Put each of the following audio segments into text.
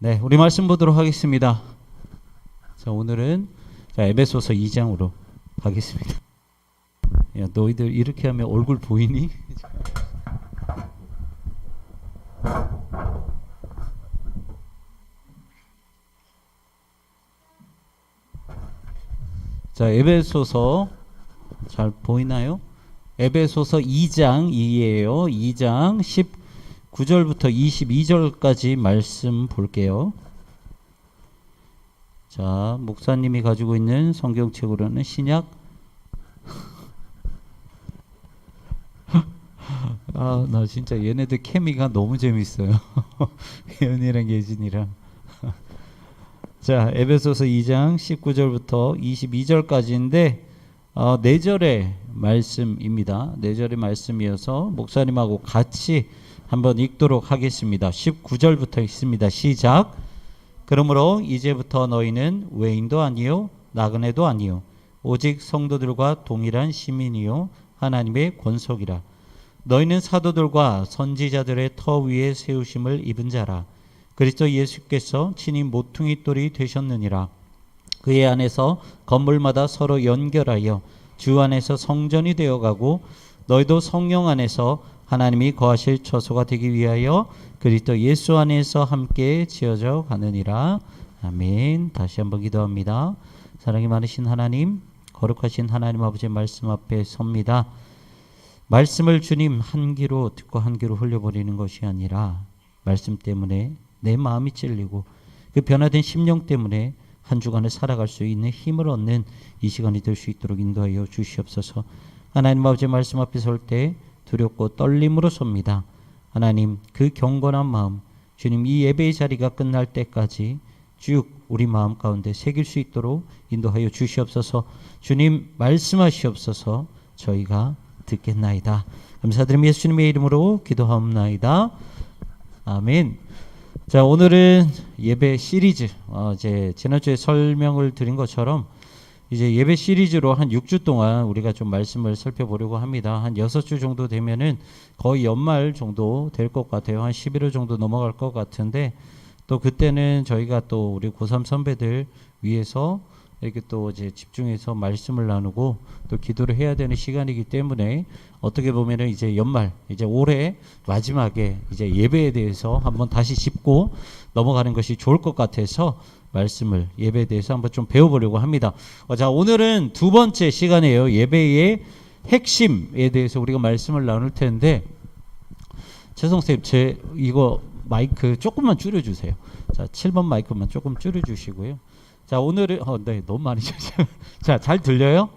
네, 우리 말씀 보도록 하겠습니다. 자, 오늘은 에베소서 2장으로 가겠습니다. 야, 너희들 이렇게 하면 얼굴 보이니? 자, 에베소서 잘 보이나요? 에베소서 2장이에요. 2장 19절부터 22절까지 말씀 볼게요. 자, 목사님이 가지고 있는 성경책으로는 신약 아, 나 진짜 얘네들 케미가 너무 재밌어요. 혜연이랑 예진이랑. 자, 에베소서 2장 19절부터 22절까지인데 4절의 말씀입니다. 4절의 말씀이어서 목사님하고 같이 한번 읽도록 하겠습니다. 19절부터 읽습니다. 시작. 그러므로 이제부터 너희는 외인도 아니요 나그네도 아니요 오직 성도들과 동일한 시민이요 하나님의 권속이라. 너희는 사도들과 선지자들의 터 위에 세우심을 입은 자라. 그리스도 예수께서 친히 모퉁이 돌이 되셨느니라. 그의 안에서 건물마다 서로 연결하여 주 안에서 성전이 되어가고 너희도 성령 안에서 하나님이 거하실 처소가 되기 위하여 그리스도 예수 안에서 함께 지어져 가느니라. 아멘. 다시 한번 기도합니다. 사랑이 많으신 하나님, 거룩하신 하나님 아버지의 말씀 앞에 섭니다. 말씀을 주님 한 귀로 듣고 한 귀로 흘려버리는 것이 아니라 말씀 때문에 내 마음이 찔리고 그 변화된 심령 때문에 한 주간을 살아갈 수 있는 힘을 얻는 이 시간이 될 수 있도록 인도하여 주시옵소서. 하나님 아버지의 말씀 앞에 설 때 두렵고 떨림으로 섭니다. 하나님, 그 경건한 마음 주님 이 예배의 자리가 끝날 때까지 쭉 우리 마음 가운데 새길 수 있도록 인도하여 주시옵소서. 주님 말씀하시옵소서. 저희가 듣겠나이다. 감사드리며 예수님의 이름으로 기도하옵나이다. 아멘. 자, 오늘은 예배 시리즈, 이제 지난주에 설명을 드린 것처럼 이제 예배 시리즈로 한 6주 동안 우리가 좀 말씀을 살펴보려고 합니다. 한 6주 정도 되면은 거의 연말 정도 될 것 같아요. 한 11월 정도 넘어갈 것 같은데 또 그때는 저희가 또 우리 고3 선배들 위해서 이렇게 또 이제 집중해서 말씀을 나누고 또 기도를 해야 되는 시간이기 때문에 어떻게 보면은 이제 연말, 이제 올해 마지막에 이제 예배에 대해서 한번 다시 짚고 넘어가는 것이 좋을 것 같아서 말씀을 예배에 대해서 한번 좀 배워보려고 합니다. 자, 오늘은 두 번째 시간이에요. 예배의 핵심에 대해서 우리가 말씀을 나눌 텐데, 최성쌤, 제 이거 마이크 조금만 줄여주세요. 자, 7번 마이크만 조금 줄여주시고요. 자, 오늘은 네, 너무 많이 자, 잘 들려요?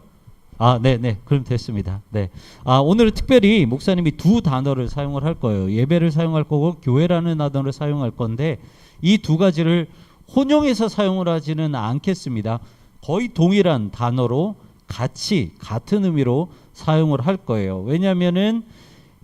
아, 네, 그럼 됐습니다. 네. 오늘은 특별히 목사님이 두 단어를 사용을 할 거예요. 예배를 사용할 거고 교회라는 단어를 사용할 건데 이 두 가지를 혼용해서 사용을 하지는 않겠습니다. 거의 동일한 단어로 같은 의미로 사용을 할 거예요. 왜냐하면은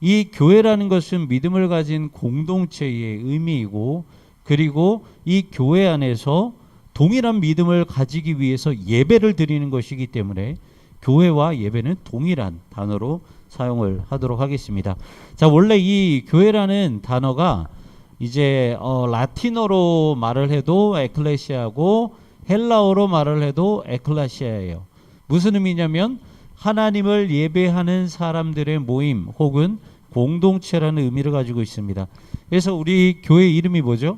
이 교회라는 것은 믿음을 가진 공동체의 의미이고 그리고 이 교회 안에서 동일한 믿음을 가지기 위해서 예배를 드리는 것이기 때문에 교회와 예배는 동일한 단어로 사용을 하도록 하겠습니다. 자, 원래 이 교회라는 단어가 이제 라틴어로 말을 해도 에클레시아고 헬라어로 말을 해도 에클레시아예요. 무슨 의미냐면 하나님을 예배하는 사람들의 모임 혹은 공동체라는 의미를 가지고 있습니다. 그래서 우리 교회 이름이 뭐죠?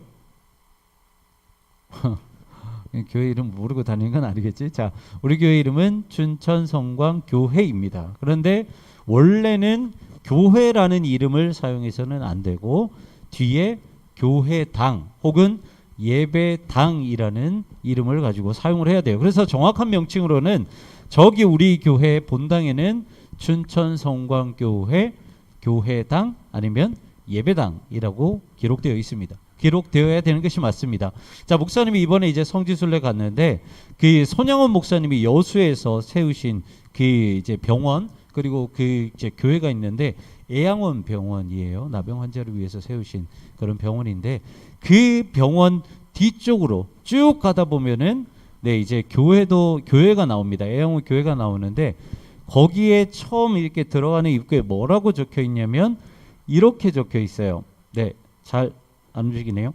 교회 이름 모르고 다니는 건 아니겠지? 자, 우리 교회 이름은 춘천성광교회입니다. 그런데 원래는 교회라는 이름을 사용해서는 안 되고 뒤에 교회당 혹은 예배당이라는 이름을 가지고 사용을 해야 돼요. 그래서 정확한 명칭으로는 저기 우리 교회 본당에는 춘천성광교회 교회당 아니면 예배당이라고 기록되어 있습니다. 기록되어야 되는 것이 맞습니다. 자, 목사님이 이번에 이제 성지순례 갔는데 그 손양원 목사님이 여수에서 세우신 그 이제 병원 그리고 그 이제 교회가 있는데 애양원 병원이에요. 나병 환자를 위해서 세우신 그런 병원인데 그 병원 뒤쪽으로 쭉 가다 보면은 네, 이제 교회가 나옵니다. 애양원 교회가 나오는데 거기에 처음 이렇게 들어가는 입구에 뭐라고 적혀 있냐면 이렇게 적혀 있어요. 네, 잘 안 움직이네요.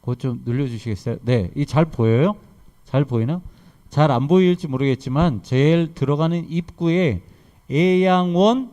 그것 좀 늘려주시겠어요? 네, 이 잘 보여요? 잘 보이나? 잘 안 보일지 모르겠지만 제일 들어가는 입구에 애양원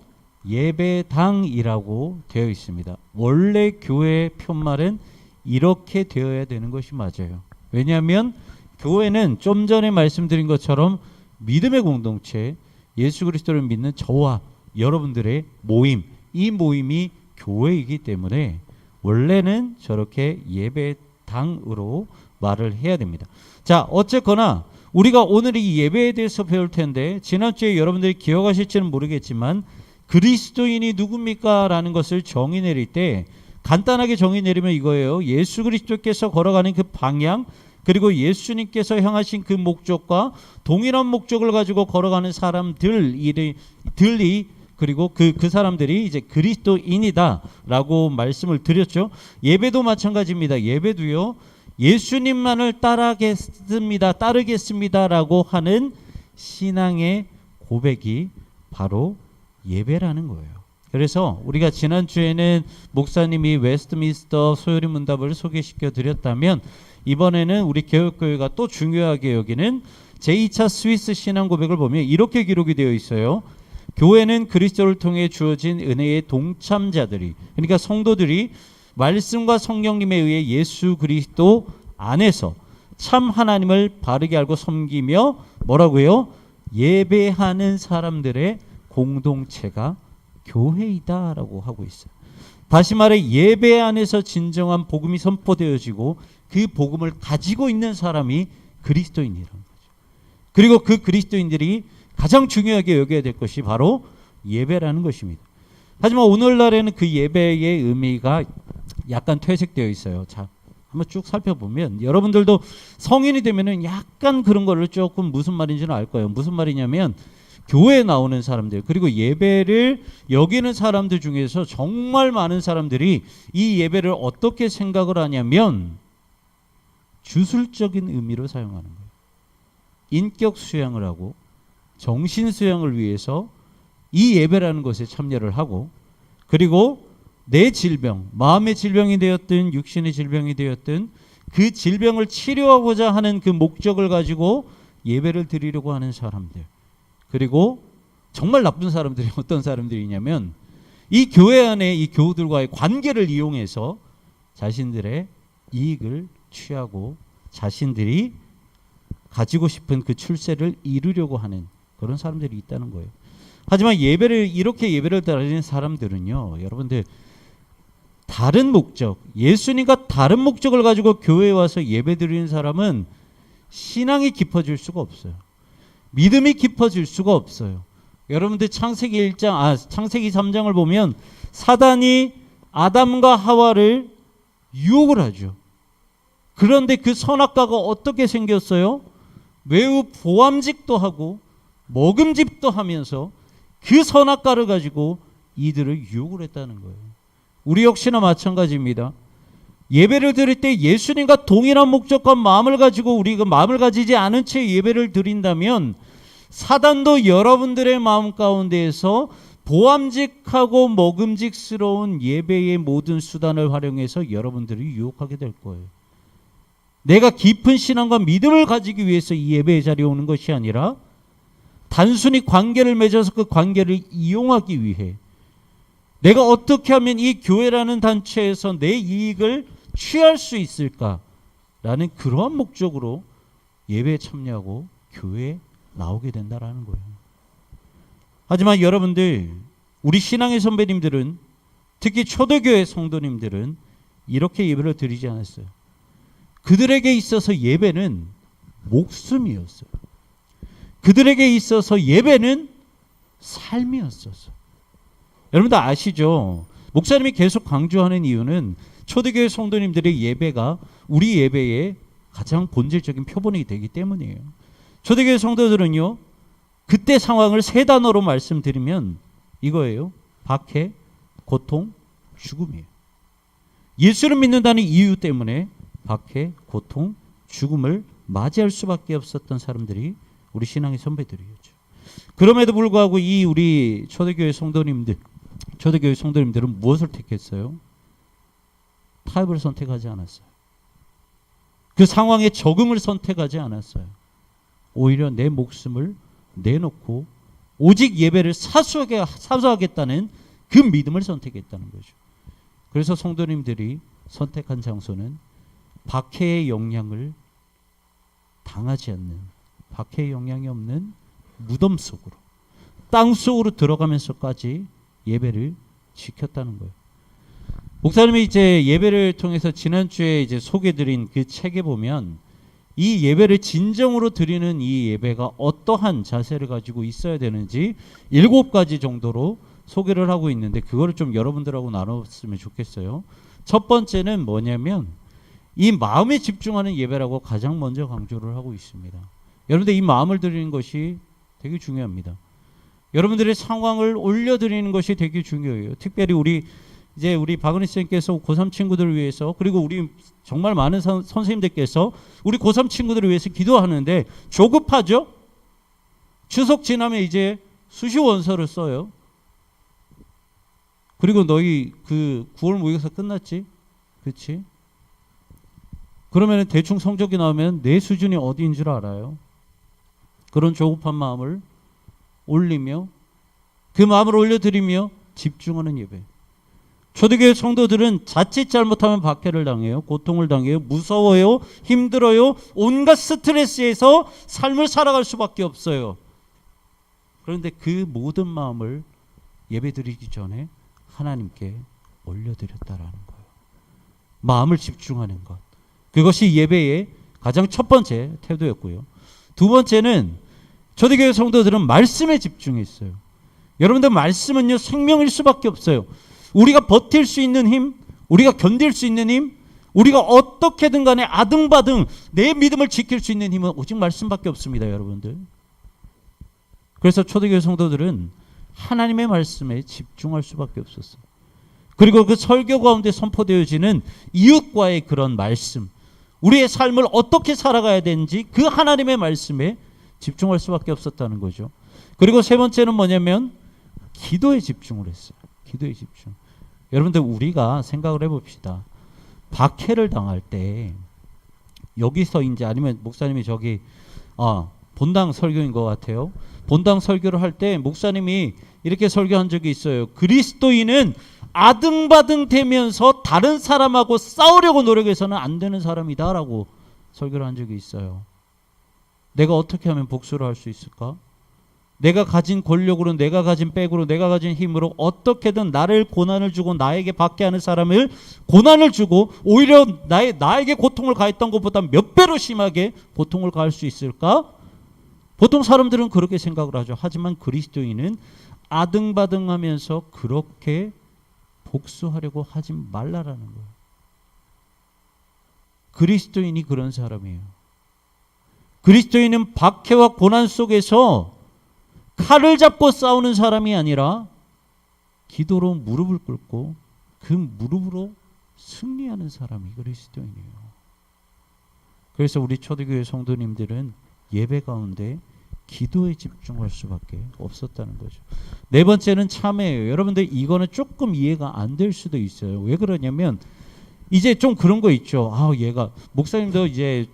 예배당이라고 되어 있습니다. 원래 교회 편말은 이렇게 되어야 되는 것이 맞아요. 왜냐하면 교회는 좀 전에 말씀드린 것처럼 믿음의 공동체, 예수 그리스도를 믿는 저와 여러분들의 모임, 이 모임이 교회이기 때문에 원래는 저렇게 예배당으로 말을 해야 됩니다. 자, 어쨌거나 우리가 오늘 이 예배에 대해서 배울 텐데, 지난주에 여러분들이 기억하실지는 모르겠지만 그리스도인이 누굽니까? 라는 것을 정의 내릴 때 간단하게 정의 내리면 이거예요. 예수 그리스도께서 걸어가는 그 방향, 그리고 예수님께서 향하신 그 목적과 동일한 목적을 가지고 걸어가는 사람들이 그리고 그 사람들이 이제 그리스도인이다라고 말씀을 드렸죠. 예배도 마찬가지입니다. 예배도요, 예수님만을 따르겠습니다라고 하는 신앙의 고백이 바로 예배라는 거예요. 그래서 우리가 지난주에는 목사님이 웨스트민스터 소요리 문답을 소개시켜 드렸다면, 이번에는 우리 개혁교회가 또 중요하게 여기는 제2차 스위스 신앙 고백을 보면 이렇게 기록이 되어 있어요. 교회는 그리스도를 통해 주어진 은혜의 동참자들이, 그러니까 성도들이 말씀과 성령님에 의해 예수 그리스도 안에서 참 하나님을 바르게 알고 섬기며 뭐라고요? 예배하는 사람들의 공동체가 교회이다라고 하고 있어요. 다시 말해 예배 안에서 진정한 복음이 선포되어지고 그 복음을 가지고 있는 사람이 그리스도인이라는 거죠. 그리고 그 그리스도인들이 가장 중요하게 여겨야 될 것이 바로 예배라는 것입니다. 하지만 오늘날에는 그 예배의 의미가 약간 퇴색되어 있어요. 자, 한번 쭉 살펴보면 여러분들도 성인이 되면은 약간 그런 거를 조금 무슨 말인지는 알 거예요. 무슨 말이냐면 교회에 나오는 사람들, 그리고 예배를 여기는 사람들 중에서 정말 많은 사람들이 이 예배를 어떻게 생각을 하냐면 주술적인 의미로 사용하는 거예요. 인격 수양을 하고 정신 수양을 위해서 이 예배라는 것에 참여를 하고, 그리고 내 질병, 마음의 질병이 되었든 육신의 질병이 되었든 그 질병을 치료하고자 하는 그 목적을 가지고 예배를 드리려고 하는 사람들, 그리고 정말 나쁜 사람들이 어떤 사람들이냐면 이 교회 안에 이 교우들과의 관계를 이용해서 자신들의 이익을 취하고 자신들이 가지고 싶은 그 출세를 이루려고 하는 그런 사람들이 있다는 거예요. 하지만 이렇게 예배를 드리는 사람들은요, 여러분들 다른 목적, 예수님과 다른 목적을 가지고 교회에 와서 예배 드리는 사람은 신앙이 깊어질 수가 없어요. 믿음이 깊어질 수가 없어요. 여러분들 창세기 3장을 보면 사단이 아담과 하와를 유혹을 하죠. 그런데 그 선악과가 어떻게 생겼어요? 매우 보암직도 하고 먹음직도 하면서 그 선악과를 가지고 이들을 유혹을 했다는 거예요. 우리 역시나 마찬가지입니다. 예배를 드릴 때 예수님과 동일한 목적과 마음을 가지고 우리가 마음을 가지지 않은 채 예배를 드린다면 사단도 여러분들의 마음 가운데에서 보암직하고 먹음직스러운 예배의 모든 수단을 활용해서 여러분들을 유혹하게 될 거예요. 내가 깊은 신앙과 믿음을 가지기 위해서 이 예배의 자리에 오는 것이 아니라 단순히 관계를 맺어서 그 관계를 이용하기 위해 내가 어떻게 하면 이 교회라는 단체에서 내 이익을 취할 수 있을까라는 그러한 목적으로 예배에 참여하고 교회에 나오게 된다라는 거예요. 하지만 여러분들, 우리 신앙의 선배님들은, 특히 초대교회 성도님들은 이렇게 예배를 드리지 않았어요. 그들에게 있어서 예배는 목숨이었어요. 그들에게 있어서 예배는 삶이었어요. 여러분들 아시죠? 목사님이 계속 강조하는 이유는 초대교회 성도님들의 예배가 우리 예배의 가장 본질적인 표본이 되기 때문이에요. 초대교회 성도들은요, 그때 상황을 세 단어로 말씀드리면 이거예요. 박해, 고통, 죽음이에요. 예수를 믿는다는 이유 때문에 박해, 고통, 죽음을 맞이할 수밖에 없었던 사람들이 우리 신앙의 선배들이었죠. 그럼에도 불구하고 이 우리 초대교회 성도님들은 무엇을 택했어요? 타협을 선택하지 않았어요. 그 상황에 적응을 선택하지 않았어요. 오히려 내 목숨을 내놓고 오직 예배를 사수하겠다는 그 믿음을 선택했다는 거죠. 그래서 성도님들이 선택한 장소는 박해의 영향을 당하지 않는, 박해의 영향이 없는 무덤 속으로, 땅 속으로 들어가면서까지 예배를 지켰다는 거예요. 목사님이 이제 예배를 통해서 지난주에 이제 소개드린 그 책에 보면 이 예배를 진정으로 드리는 이 예배가 어떠한 자세를 가지고 있어야 되는지 7가지 정도로 소개를 하고 있는데, 그거를 좀 여러분들하고 나눴으면 좋겠어요. 첫 번째는 뭐냐면 이 마음에 집중하는 예배라고 가장 먼저 강조를 하고 있습니다. 여러분들, 이 마음을 드리는 것이 되게 중요합니다. 여러분들의 상황을 올려드리는 것이 되게 중요해요. 특별히 우리 박은희 선생님께서 고3 친구들을 위해서, 그리고 우리 정말 많은 선생님들께서 우리 고3 친구들을 위해서 기도하는데 조급하죠? 추석 지나면 이제 수시 원서를 써요. 그리고 너희 그 9월 모의고사 끝났지? 그렇지? 그러면 대충 성적이 나오면 내 수준이 어디인 줄 알아요? 그런 조급한 마음을 올리며, 그 마음을 올려드리며 집중하는 예배. 초대교회 성도들은 자칫 잘못하면 박해를 당해요. 고통을 당해요. 무서워요. 힘들어요. 온갖 스트레스에서 삶을 살아갈 수밖에 없어요. 그런데 그 모든 마음을 예배드리기 전에 하나님께 올려드렸다라는 거예요. 마음을 집중하는 것. 그것이 예배의 가장 첫 번째 태도였고요. 두 번째는 초대교회 성도들은 말씀에 집중했어요. 여러분들, 말씀은요 생명일 수밖에 없어요. 우리가 버틸 수 있는 힘, 우리가 견딜 수 있는 힘, 우리가 어떻게든 간에 아등바등 내 믿음을 지킬 수 있는 힘은 오직 말씀밖에 없습니다, 여러분들. 그래서 초대교회 성도들은 하나님의 말씀에 집중할 수밖에 없었어요. 그리고 그 설교 가운데 선포되어지는 이웃과의 그런 말씀, 우리의 삶을 어떻게 살아가야 되는지 그 하나님의 말씀에 집중할 수밖에 없었다는 거죠. 그리고 세 번째는 뭐냐면 기도에 집중을 했어요. 기도에 집중. 여러분들, 우리가 생각을 해봅시다. 박해를 당할 때 여기서 이제, 아니면 목사님이 저기 본당 설교인 것 같아요. 본당 설교를 할 때 목사님이 이렇게 설교한 적이 있어요. 그리스도인은 아등바등 되면서 다른 사람하고 싸우려고 노력해서는 안 되는 사람이다라고 설교를 한 적이 있어요. 내가 어떻게 하면 복수를 할 수 있을까? 내가 가진 권력으로, 내가 가진 백으로, 내가 가진 힘으로 어떻게든 나를 고난을 주고 나에게 박해하는 사람을 고난을 주고 오히려 나에게 고통을 가했던 것보다 몇 배로 심하게 고통을 가할 수 있을까? 보통 사람들은 그렇게 생각을 하죠. 하지만 그리스도인은 아등바등하면서 그렇게 복수하려고 하지 말라라는 거예요. 그리스도인이 그런 사람이에요. 그리스도인은 박해와 고난 속에서 칼을 잡고 싸우는 사람이 아니라 기도로 무릎을 꿇고 그 무릎으로 승리하는 사람이 그리스도인이에요. 그래서 우리 초대교회 성도님들은 예배 가운데 기도에 집중할 수밖에 없었다는 거죠. 네 번째는 참회예요. 여러분들, 이거는 조금 이해가 안 될 수도 있어요. 왜 그러냐면 이제 좀 그런 거 있죠. 얘가, 목사님도 이제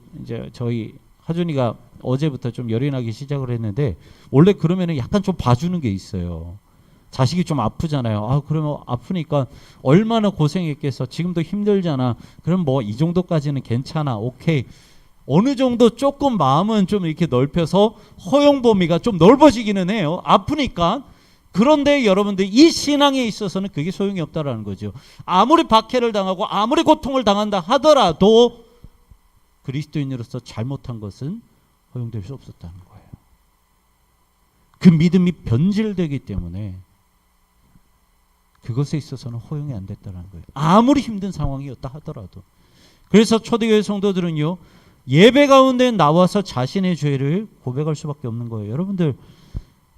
저희 하준이가 어제부터 좀 열이 나기 시작을 했는데, 원래 그러면은 약간 좀 봐주는 게 있어요. 자식이 좀 아프잖아요. 그러면 아프니까 얼마나 고생했겠어. 지금도 힘들잖아. 그럼 뭐 이 정도까지는 괜찮아. 오케이. 어느 정도 조금 마음은 좀 이렇게 넓혀서 허용 범위가 좀 넓어지기는 해요. 아프니까. 그런데 여러분들, 이 신앙에 있어서는 그게 소용이 없다라는 거죠. 아무리 박해를 당하고 아무리 고통을 당한다 하더라도 그리스도인으로서 잘못한 것은 허용될 수 없었다는 거예요. 그 믿음이 변질되기 때문에 그것에 있어서는 허용이 안 됐다는 거예요. 아무리 힘든 상황이었다 하더라도. 그래서 초대교회 성도들은요, 예배 가운데 나와서 자신의 죄를 고백할 수밖에 없는 거예요. 여러분들,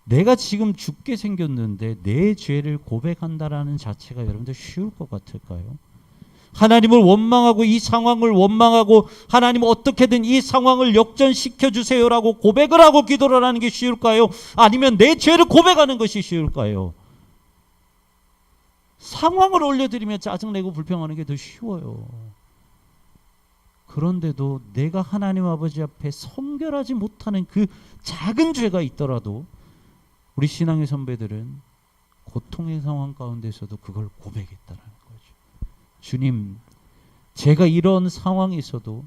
내가 지금 죽게 생겼는데 내 죄를 고백한다라는 자체가 여러분들 쉬울 것 같을까요? 하나님을 원망하고 이 상황을 원망하고 하나님 어떻게든 이 상황을 역전시켜 주세요라고 고백을 하고 기도를 하는 게 쉬울까요? 아니면 내 죄를 고백하는 것이 쉬울까요? 상황을 올려드리며 짜증내고 불평하는 게 더 쉬워요. 그런데도 내가 하나님 아버지 앞에 성결하지 못하는 그 작은 죄가 있더라도 우리 신앙의 선배들은 고통의 상황 가운데서도 그걸 고백했다는 거죠. 주님, 제가 이런 상황에 있어도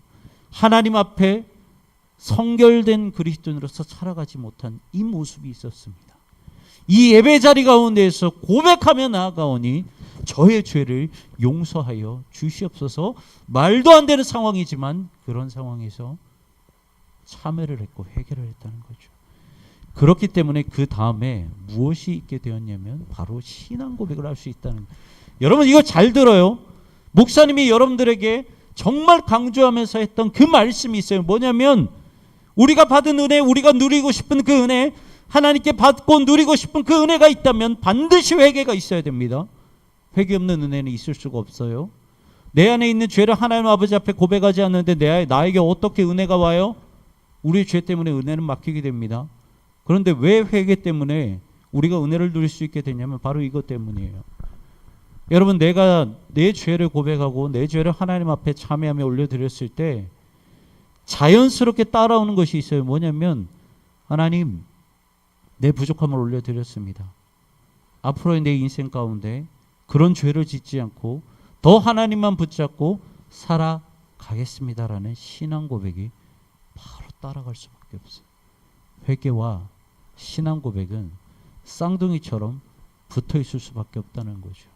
하나님 앞에 성결된 그리스도인으로서 살아가지 못한 이 모습이 있었습니다. 이 예배 자리 가운데에서 고백하며 나아가오니 저의 죄를 용서하여 주시옵소서. 말도 안 되는 상황이지만 그런 상황에서 참회를 했고 해결을 했다는 거죠. 그렇기 때문에 그 다음에 무엇이 있게 되었냐면 바로 신앙 고백을 할 수 있다는 거예요. 여러분 이거 잘 들어요. 목사님이 여러분들에게 정말 강조하면서 했던 그 말씀이 있어요. 뭐냐면 우리가 받은 은혜, 우리가 누리고 싶은 그 은혜, 하나님께 받고 누리고 싶은 그 은혜가 있다면 반드시 회개가 있어야 됩니다. 회개 없는 은혜는 있을 수가 없어요. 내 안에 있는 죄를 하나님 아버지 앞에 고백하지 않는데 나에게 어떻게 은혜가 와요? 우리의 죄 때문에 은혜는 막히게 됩니다. 그런데 왜 회개 때문에 우리가 은혜를 누릴 수 있게 되냐면 바로 이것 때문이에요. 여러분, 내가 내 죄를 고백하고 내 죄를 하나님 앞에 참회하며 올려드렸을 때 자연스럽게 따라오는 것이 있어요. 뭐냐면 하나님, 내 부족함을 올려드렸습니다. 앞으로의 내 인생 가운데 그런 죄를 짓지 않고 더 하나님만 붙잡고 살아가겠습니다라는 신앙 고백이 바로 따라갈 수밖에 없어요. 회개와 신앙 고백은 쌍둥이처럼 붙어 있을 수밖에 없다는 거죠.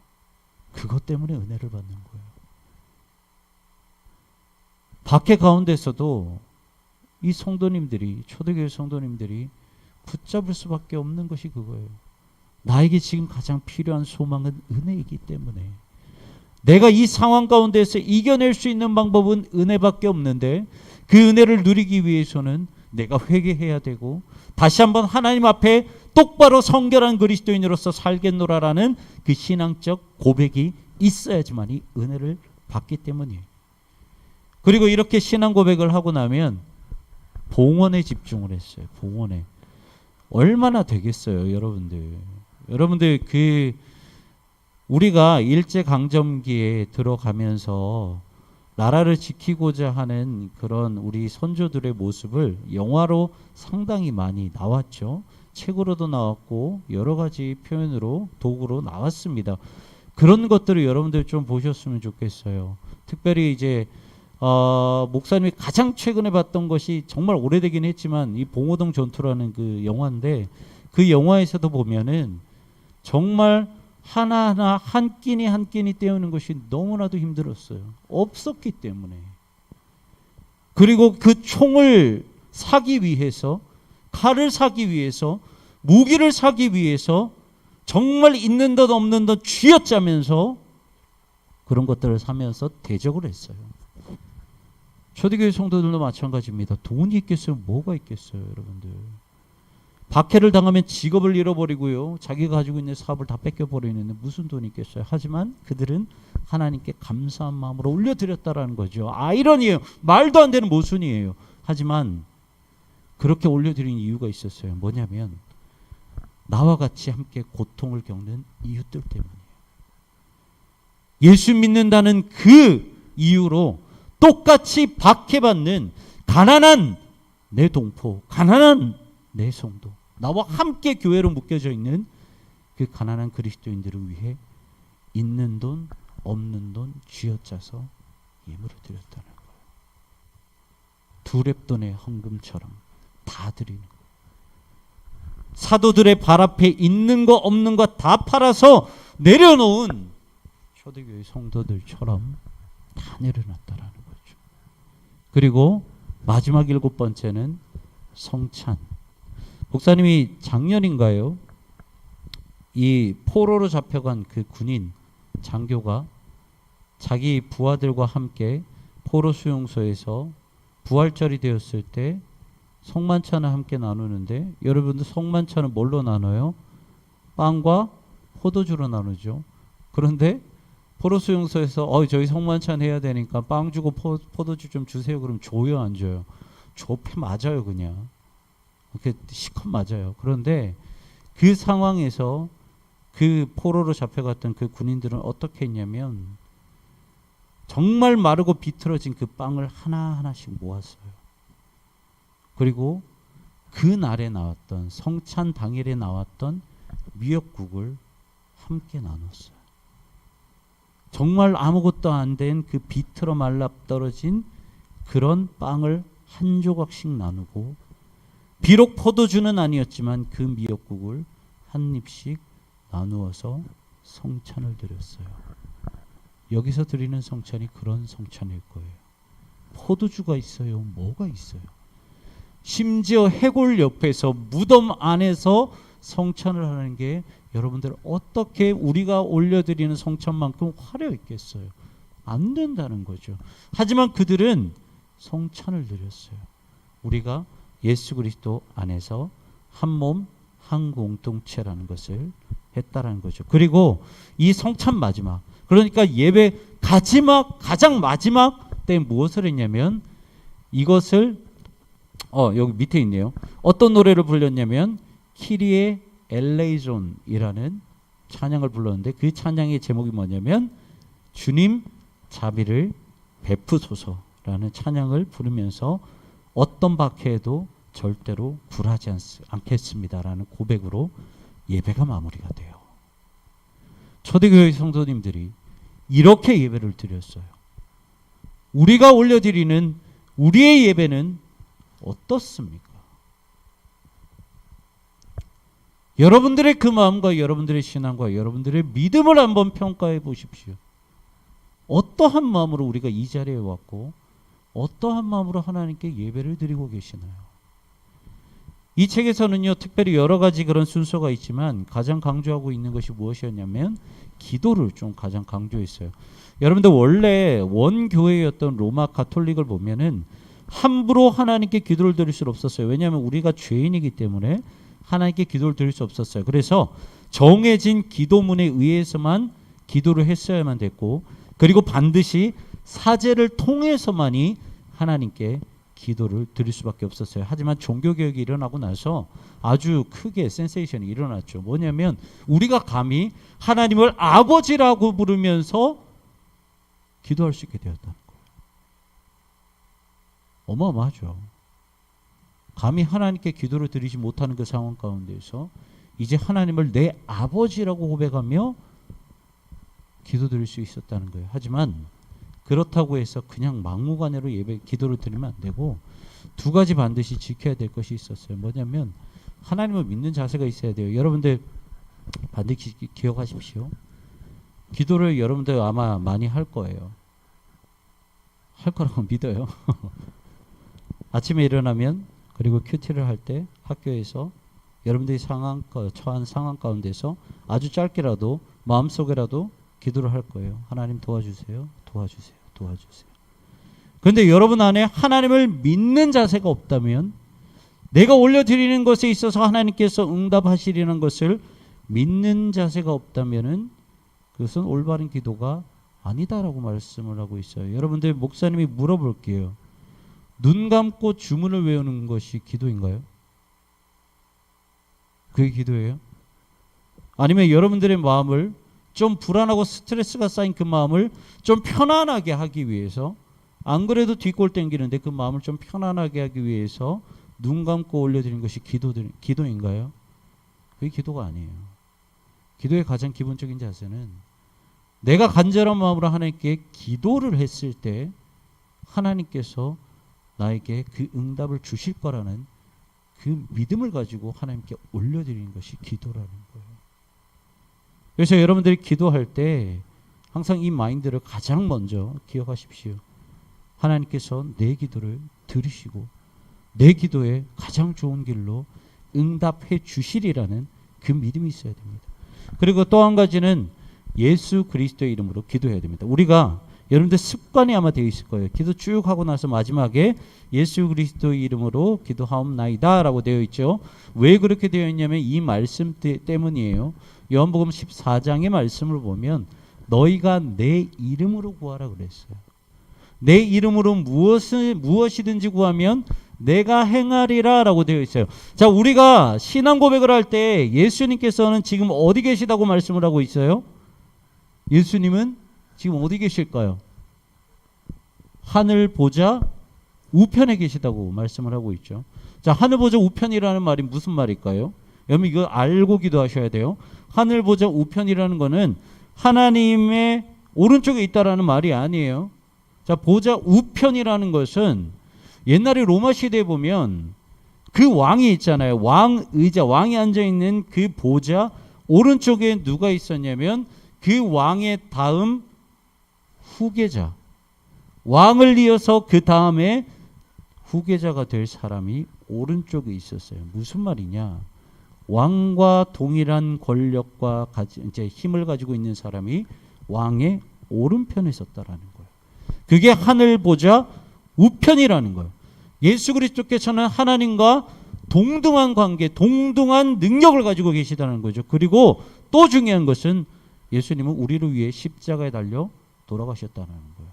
그것 때문에 은혜를 받는 거예요. 박해 가운데서도 이 성도님들이, 초대교회 성도님들이 붙잡을 수밖에 없는 것이 그거예요. 나에게 지금 가장 필요한 소망은 은혜이기 때문에 내가 이 상황 가운데서 이겨낼 수 있는 방법은 은혜밖에 없는데 그 은혜를 누리기 위해서는 내가 회개해야 되고 다시 한번 하나님 앞에 똑바로 성결한 그리스도인으로서 살겠노라라는 그 신앙적 고백이 있어야지만 이 은혜를 받기 때문이에요. 그리고 이렇게 신앙 고백을 하고 나면 봉헌에 집중을 했어요. 봉헌에. 얼마나 되겠어요, 여러분들. 여러분들 우리가 일제강점기에 들어가면서 나라를 지키고자 하는 그런 우리 선조들의 모습을 영화로 상당히 많이 나왔죠. 책으로도 나왔고 여러 가지 표현으로 도구로 나왔습니다. 그런 것들을 여러분들 좀 보셨으면 좋겠어요. 특별히 이제 목사님이 가장 최근에 봤던 것이 정말 오래되긴 했지만 이 봉오동 전투라는 그 영화인데 그 영화에서도 보면은 정말 하나하나 한 끼니 한 끼니 떼우는 것이 너무나도 힘들었어요. 없었기 때문에. 그리고 그 총을 사기 위해서, 칼을 사기 위해서, 무기를 사기 위해서 정말 있는 듯 없는 듯 쥐어짜면서 그런 것들을 사면서 대적을 했어요. 초대교회 성도들도 마찬가지입니다. 돈이 있겠어요? 뭐가 있겠어요, 여러분들? 박해를 당하면 직업을 잃어버리고요. 자기가 가지고 있는 사업을 다 뺏겨버리는데 무슨 돈이 있겠어요. 하지만 그들은 하나님께 감사한 마음으로 올려드렸다라는 거죠. 아이러니에요. 말도 안 되는 모순이에요. 하지만 그렇게 올려드린 이유가 있었어요. 뭐냐면 나와 같이 함께 고통을 겪는 이웃들 때문이에요. 예수 믿는다는 그 이유로 똑같이 박해받는 가난한 내 동포, 가난한 내 성도, 나와 함께 교회로 묶여져 있는 그 가난한 그리스도인들을 위해 있는 돈 없는 돈 쥐어짜서 예물을 드렸다는 거예요. 두 렙돈의 헌금처럼 다 드리는 거예요. 사도들의 발 앞에 있는 거 없는 거 다 팔아서 내려놓은 초대교회 성도들처럼 다 내려놨다라는 거죠. 그리고 마지막 7번째는 성찬. 목사님이 작년인가요? 이 포로로 잡혀간 그 군인 장교가 자기 부하들과 함께 포로 수용소에서 부활절이 되었을 때 성만찬을 함께 나누는데 여러분들 성만찬은 뭘로 나눠요? 빵과 포도주로 나누죠. 그런데 포로 수용소에서 저희 성만찬 해야 되니까 빵 주고 포도주 좀 주세요. 그럼 줘요, 안 줘요? 줘패 맞아요, 그냥. 그렇게 시컷 맞아요. 그런데 그 상황에서 그 포로로 잡혀갔던 그 군인들은 어떻게 했냐면 정말 마르고 비틀어진 그 빵을 하나하나씩 모았어요. 그리고 그 날에 나왔던 성찬 당일에 나왔던 미역국을 함께 나눴어요. 정말 아무것도 안 된 그 비틀어 말라 떨어진 그런 빵을 한 조각씩 나누고, 비록 포도주는 아니었지만 그 미역국을 한 입씩 나누어서 성찬을 드렸어요. 여기서 드리는 성찬이 그런 성찬일 거예요. 포도주가 있어요? 뭐가 있어요? 심지어 해골 옆에서 무덤 안에서 성찬을 하는 게 여러분들 어떻게 우리가 올려드리는 성찬만큼 화려했겠어요? 안 된다는 거죠. 하지만 그들은 성찬을 드렸어요. 우리가 예수 그리스도 안에서 한 몸, 한 공동체라는 것을 했다라는 거죠. 그리고 이 성찬 마지막, 그러니까 예배 가장 마지막 때 무엇을 했냐면, 이것을 여기 밑에 있네요. 어떤 노래를 불렀냐면 키리에 엘레이존이라는 찬양을 불렀는데, 그 찬양의 제목이 뭐냐면 주님 자비를 베푸소서라는 찬양을 부르면서 어떤 박해에도 절대로 굴하지 않겠습니다라는 고백으로 예배가 마무리가 돼요. 초대교회 성도님들이 이렇게 예배를 드렸어요. 우리가 올려드리는 우리의 예배는 어떻습니까? 여러분들의 그 마음과 여러분들의 신앙과 여러분들의 믿음을 한번 평가해 보십시오. 어떠한 마음으로 우리가 이 자리에 왔고 어떠한 마음으로 하나님께 예배를 드리고 계시나요? 이 책에서는요, 특별히 여러 가지 그런 순서가 있지만 가장 강조하고 있는 것이 무엇이었냐면 기도를 좀 가장 강조했어요. 여러분들 원래 원교회였던 로마 가톨릭을 보면은 함부로 하나님께 기도를 드릴 수 없었어요. 왜냐하면 우리가 죄인이기 때문에 하나님께 기도를 드릴 수 없었어요. 그래서 정해진 기도문에 의해서만 기도를 했어야만 됐고, 그리고 반드시 사제를 통해서만이 하나님께 기도를 드릴 수밖에 없었어요. 하지만 종교개혁이 일어나고 나서 아주 크게 센세이션이 일어났죠. 뭐냐면 우리가 감히 하나님을 아버지라고 부르면서 기도할 수 있게 되었다는 거예요. 어마어마하죠. 감히 하나님께 기도를 드리지 못하는 그 상황 가운데서 이제 하나님을 내 아버지라고 고백하며 기도 드릴 수 있었다는 거예요. 하지만 그렇다고 해서 그냥 막무가내로 예배 기도를 드리면 안 되고, 두 가지 반드시 지켜야 될 것이 있었어요. 뭐냐면 하나님을 믿는 자세가 있어야 돼요. 여러분들 반드시 기억하십시오. 기도를 여러분들 아마 많이 할 거예요. 할 거라고 믿어요. 아침에 일어나면, 그리고 큐티를 할 때 학교에서 여러분들이 처한 상황 가운데서 아주 짧게라도 마음속에라도 기도를 할 거예요. 하나님 도와주세요. 도와주세요. 도와주세요. 그런데 여러분 안에 하나님을 믿는 자세가 없다면, 내가 올려드리는 것에 있어서 하나님께서 응답하시리는 것을 믿는 자세가 없다면은 그것은 올바른 기도가 아니다라고 말씀을 하고 있어요. 여러분들, 목사님이 물어볼게요. 눈 감고 주문을 외우는 것이 기도인가요? 그게 기도예요? 아니면 여러분들의 마음을 좀 불안하고 스트레스가 쌓인 그 마음을 좀 편안하게 하기 위해서, 안 그래도 뒷골 땡기는데 그 마음을 좀 편안하게 하기 위해서 눈 감고 올려드리는 것이 기도인가요? 그게 기도가 아니에요. 기도의 가장 기본적인 자세는 내가 간절한 마음으로 하나님께 기도를 했을 때 하나님께서 나에게 그 응답을 주실 거라는 그 믿음을 가지고 하나님께 올려드리는 것이 기도라는 거예요. 그래서 여러분들이 기도할 때 항상 이 마인드를 가장 먼저 기억하십시오. 하나님께서 내 기도를 들으시고 내 기도에 가장 좋은 길로 응답해 주시리라는 그 믿음이 있어야 됩니다. 그리고 또 한 가지는 예수 그리스도의 이름으로 기도해야 됩니다. 우리가, 여러분들 습관이 아마 되어 있을 거예요. 기도 쭉 하고 나서 마지막에 예수 그리스도의 이름으로 기도하옵나이다 라고 되어 있죠. 왜 그렇게 되어 있냐면 이 말씀 때문이에요. 요한복음 14장의 말씀을 보면 너희가 내 이름으로 구하라 그랬어요. 내 이름으로 무엇이든지 구하면 내가 행하리라 라고 되어 있어요. 자, 우리가 신앙 고백을 할 때 예수님께서는 지금 어디 계시다고 말씀을 하고 있어요? 예수님은 지금 어디 계실까요? 하늘 보좌 우편에 계시다고 말씀을 하고 있죠. 자, 하늘 보좌 우편이라는 말이 무슨 말일까요? 여러분 이거 알고 기도하셔야 돼요. 하늘 보좌 우편이라는 거는 하나님의 오른쪽에 있다라는 말이 아니에요. 자, 보좌 우편이라는 것은 옛날에 로마 시대에 보면 그 왕이 있잖아요. 왕 의자, 왕이 앉아 있는 그 보좌 오른쪽에 누가 있었냐면 그 왕의 다음 후계자, 왕을 이어서 그 다음에 후계자가 될 사람이 오른쪽에 있었어요. 무슨 말이냐? 왕과 동일한 권력과 이제 힘을 가지고 있는 사람이 왕의 오른편에 섰다라는 거예요. 그게 하늘 보좌 우편이라는 거예요. 예수 그리스도께서는 하나님과 동등한 관계, 동등한 능력을 가지고 계시다는 거죠. 그리고 또 중요한 것은 예수님은 우리를 위해 십자가에 달려 돌아가셨다는 거예요.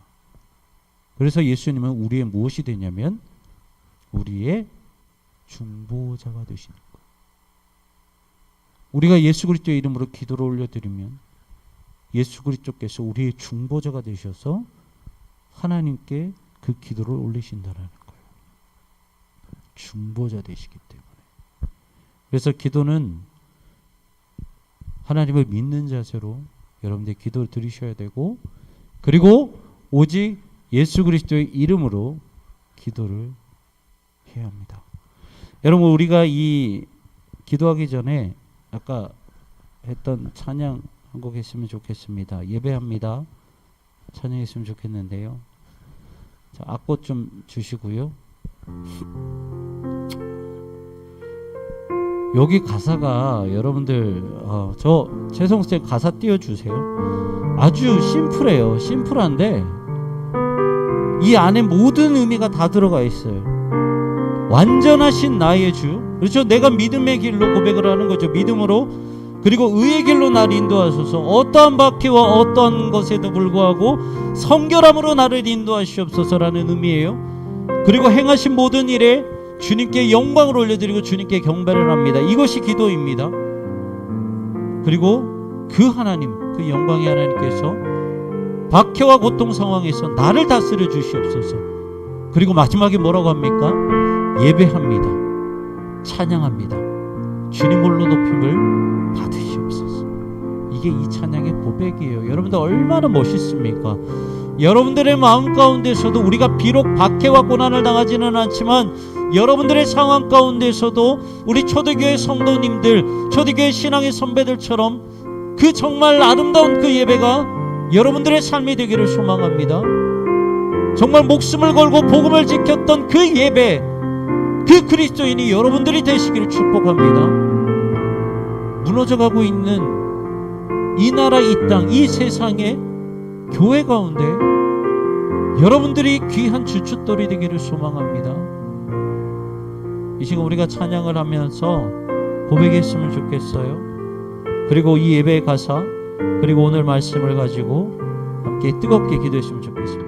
그래서 예수님은 우리의 무엇이 되냐면 우리의 중보자가 되시는 거예요. 우리가 예수 그리스도의 이름으로 기도를 올려드리면 예수 그리스도께서 우리의 중보자가 되셔서 하나님께 그 기도를 올리신다는 거예요. 중보자 되시기 때문에. 그래서 기도는 하나님을 믿는 자세로 여러분들 기도를 드리셔야 되고, 그리고 오직 예수 그리스도의 이름으로 기도를 해야 합니다. 여러분 우리가 이 기도하기 전에 아까 했던 찬양 한 곡 했으면 좋겠습니다. 예배합니다. 찬양했으면 좋겠는데요. 자, 악보 좀 주시고요. 여기 가사가 여러분들 저 최성수의 가사 띄워주세요. 아주 심플해요. 심플한데 이 안에 모든 의미가 다 들어가 있어요. 완전하신 나의 주, 그렇죠? 내가 믿음의 길로 고백을 하는 거죠. 믿음으로. 그리고 의의 길로 나를 인도하소서. 어떠한 박해와 어떠한 것에도 불구하고 성결함으로 나를 인도하시옵소서라는 의미예요. 그리고 행하신 모든 일에 주님께 영광을 올려드리고 주님께 경배를 합니다. 이것이 기도입니다. 그리고 그 하나님, 그 영광의 하나님께서 박해와 고통 상황에서 나를 다스려 주시옵소서. 그리고 마지막에 뭐라고 합니까? 예배합니다. 찬양합니다. 주님 홀로 높임을 받으시옵소서. 이게 이 찬양의 고백이에요. 여러분들 얼마나 멋있습니까? 여러분들의 마음 가운데서도 우리가 비록 박해와 고난을 당하지는 않지만 여러분들의 상황 가운데서도 우리 초대교회 성도님들, 초대교회 신앙의 선배들처럼 그 정말 아름다운 그 예배가 여러분들의 삶이 되기를 소망합니다. 정말 목숨을 걸고 복음을 지켰던 그 예배, 그 그리스도인이 여러분들이 되시기를 축복합니다. 무너져가고 있는 이 나라, 이 땅, 이 세상의 교회 가운데 여러분들이 귀한 주춧돌이 되기를 소망합니다. 이 시간 우리가 찬양을 하면서 고백했으면 좋겠어요. 그리고 이 예배의 가사, 그리고 오늘 말씀을 가지고 함께 뜨겁게 기도했으면 좋겠습니다.